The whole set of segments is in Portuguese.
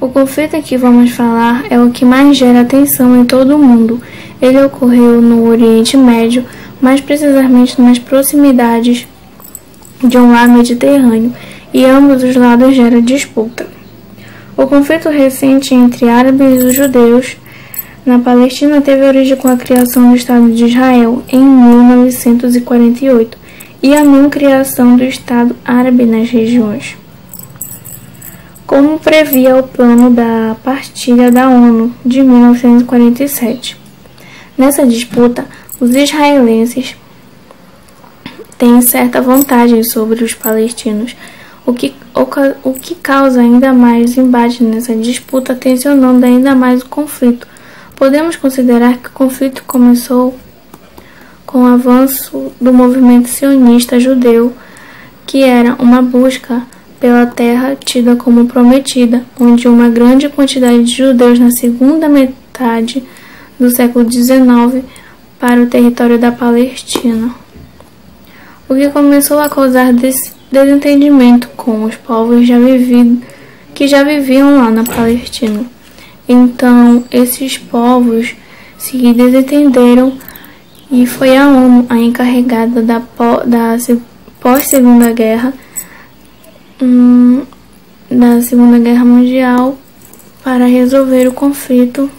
O conflito que vamos falar é o que mais gera atenção em todo o mundo. Ele ocorreu no Oriente Médio, mais precisamente nas proximidades de um mar Mediterrâneo, e ambos os lados geram disputa. O conflito recente entre árabes e os judeus na Palestina teve origem com a criação do Estado de Israel em 1948 e a não criação do Estado árabe nas regiões, como previa o plano da partilha da ONU de 1947. Nessa disputa, os israelenses têm certa vantagem sobre os palestinos, o que causa ainda mais embate nessa disputa, tensionando ainda mais o conflito. Podemos considerar que o conflito começou com o avanço do movimento sionista judeu, que era uma busca pela terra tida como prometida, onde uma grande quantidade de judeus na segunda metade do século XIX para o território da Palestina, o que começou a causar desentendimento com os povos que já viviam lá na Palestina. Então, esses povos se desentenderam e foi a ONU a encarregada da pós-Segunda Guerra, da Segunda Guerra Mundial, para resolver o conflito.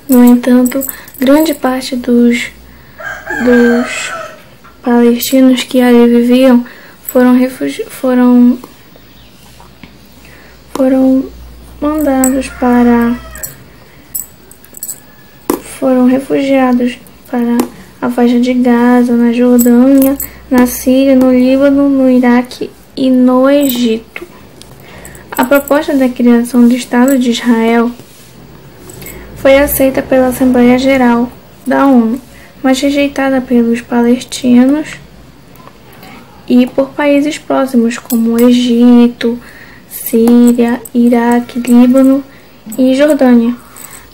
No entanto, grande parte dos palestinos que ali viviam foram refugiados para a faixa de Gaza, na Jordânia, na Síria, no Líbano, no Iraque e no Egito. A proposta da criação do Estado de Israel foi aceita pela Assembleia Geral da ONU, mas rejeitada pelos palestinos e por países próximos como Egito, Síria, Iraque, Líbano e Jordânia,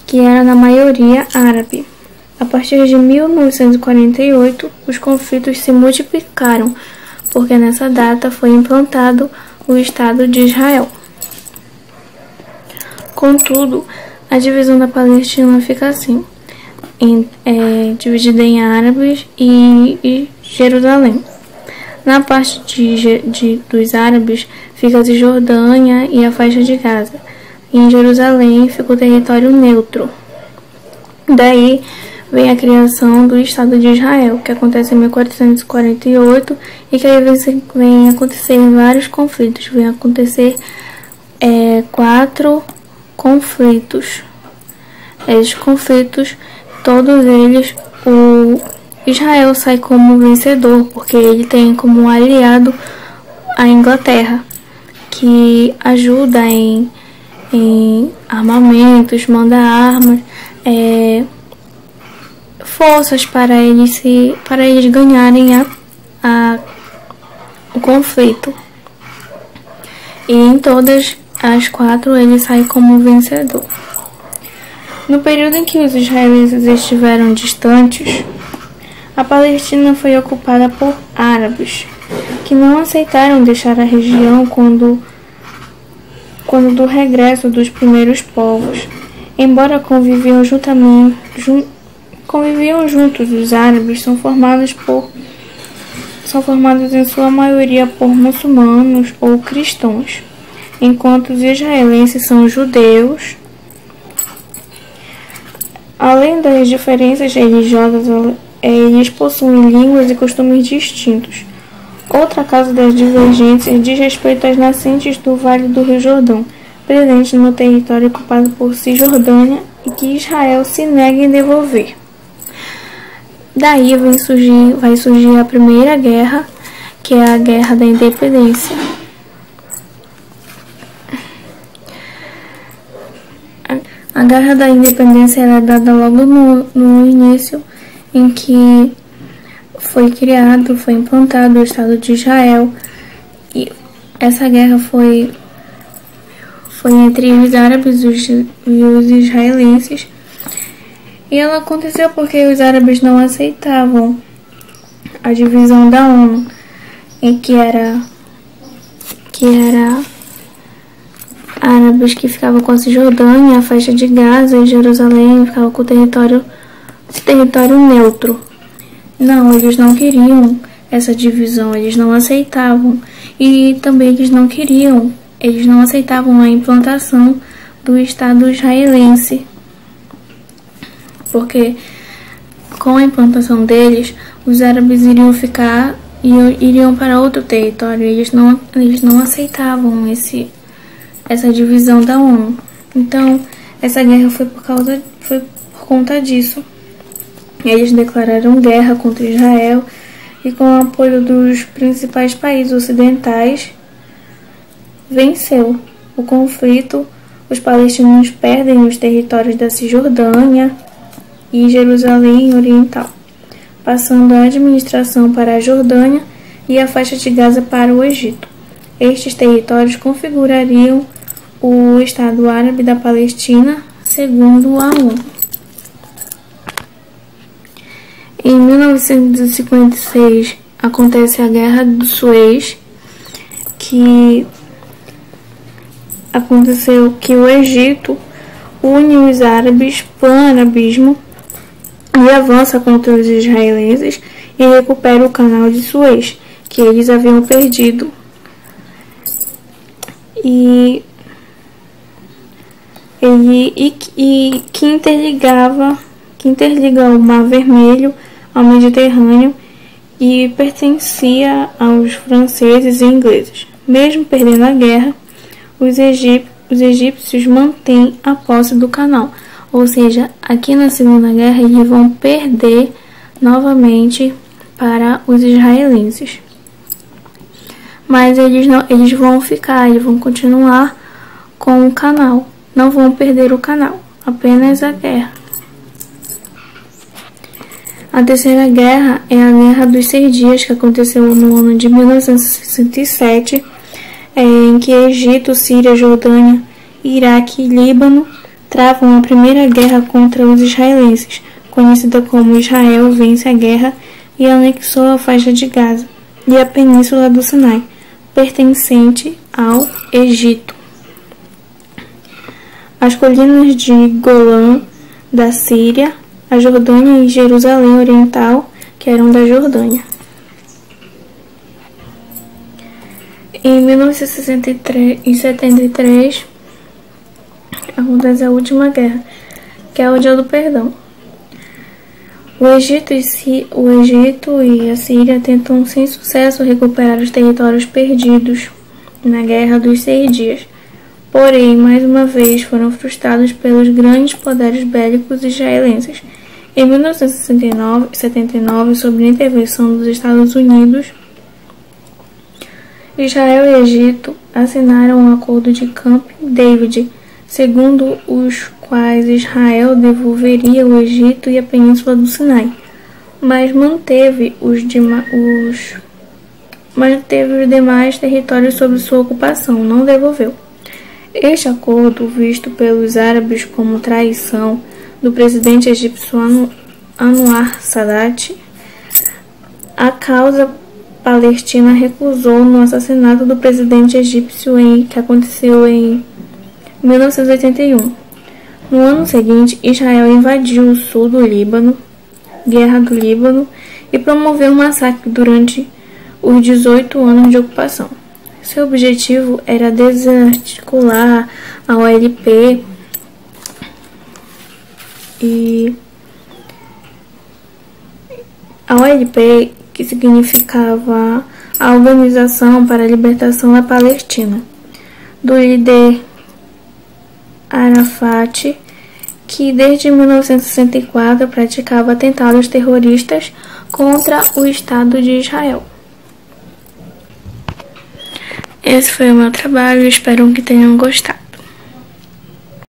que era na maioria árabe. A partir de 1948, os conflitos se multiplicaram, porque nessa data foi implantado o Estado de Israel. Contudo, a divisão da Palestina fica assim, dividida em árabes e Jerusalém. Na parte dos árabes fica a Cisjordânia e a faixa de Gaza. E em Jerusalém fica o território neutro. Daí vem a criação do Estado de Israel, que acontece em 1448 e que aí vem acontecer vários conflitos. Vem acontecer 4 conflitos. Esses conflitos, todos eles, o Israel sai como vencedor, porque ele tem como aliado a Inglaterra, que ajuda em armamentos, manda armas, forças para eles ganharem o conflito. E em todas as 4 ele sai como vencedor. No período em que os israelenses estiveram distantes, a Palestina foi ocupada por árabes, que não aceitaram deixar a região quando do regresso dos primeiros povos. Embora conviviam juntos, os árabes são formados em sua maioria por muçulmanos ou cristãos, enquanto os israelenses são judeus. Além das diferenças religiosas, eles possuem línguas e costumes distintos. Outra causa das divergências diz respeito às nascentes do Vale do Rio Jordão, presentes no território ocupado por Cisjordânia e que Israel se nega em devolver. Daí vai surgir a Primeira Guerra, que é a Guerra da Independência. A Guerra da Independência é dada logo no início, em que foi implantado o Estado de Israel, e essa guerra foi entre os árabes e os israelenses, e ela aconteceu porque os árabes não aceitavam a divisão da ONU, que era árabes que ficavam com a Cisjordânia, a faixa de Gaza e Jerusalém ficava com o território neutro. Não, eles não queriam essa divisão, eles não aceitavam. E também eles não aceitavam a implantação do Estado israelense. Porque com a implantação deles, os árabes iriam ficar e iriam para outro território. Eles não aceitavam essa divisão da ONU. Então, essa guerra foi por conta disso. Eles declararam guerra contra Israel e, com o apoio dos principais países ocidentais, venceu o conflito. Os palestinos perdem os territórios da Cisjordânia e Jerusalém Oriental, passando a administração para a Jordânia e a faixa de Gaza para o Egito. Estes territórios configurariam o Estado Árabe da Palestina, segundo a ONU. Em 1956, acontece a Guerra do Suez, que aconteceu que o Egito une os árabes, pan-arabismo, e avança contra os israelenses e recupera o canal de Suez, que eles haviam perdido. Que interliga o Mar Vermelho ao Mediterrâneo e pertencia aos franceses e ingleses. Mesmo perdendo a guerra, os egípcios mantêm a posse do canal, ou seja, aqui na Segunda Guerra eles vão perder novamente para os israelenses. Mas eles vão continuar com o canal, não vão perder o canal, apenas a guerra. A Terceira Guerra é a Guerra dos 6 Dias, que aconteceu no ano de 1967, em que Egito, Síria, Jordânia, Iraque e Líbano travam a primeira guerra contra os israelenses, conhecida como Israel vence a guerra e anexou a faixa de Gaza e a península do Sinai, pertencente ao Egito. As colinas de Golã da Síria, a Jordânia e Jerusalém Oriental, que eram da Jordânia. Em 1973, acontece a última guerra, que é o Dia do Perdão. O Egito e a Síria tentam sem sucesso recuperar os territórios perdidos na Guerra dos 6 Dias. Porém, mais uma vez, foram frustrados pelos grandes poderes bélicos israelenses. Em 1979, sob a intervenção dos Estados Unidos, Israel e Egito assinaram um acordo de Camp David, segundo os quais Israel devolveria o Egito e a Península do Sinai, mas manteve os demais territórios sob sua ocupação, não devolveu. Este acordo, visto pelos árabes como traição do presidente egípcio Anwar Sadat, a causa palestina recusou no assassinato do presidente egípcio que aconteceu em 1981. No ano seguinte, Israel invadiu o sul do Líbano, Guerra do Líbano, e promoveu um massacre durante os 18 anos de ocupação. Seu objetivo era desarticular a OLP que significava a Organização para a Libertação da Palestina, do líder Arafat, que desde 1964 praticava atentados terroristas contra o Estado de Israel. Esse foi o meu trabalho, espero que tenham gostado.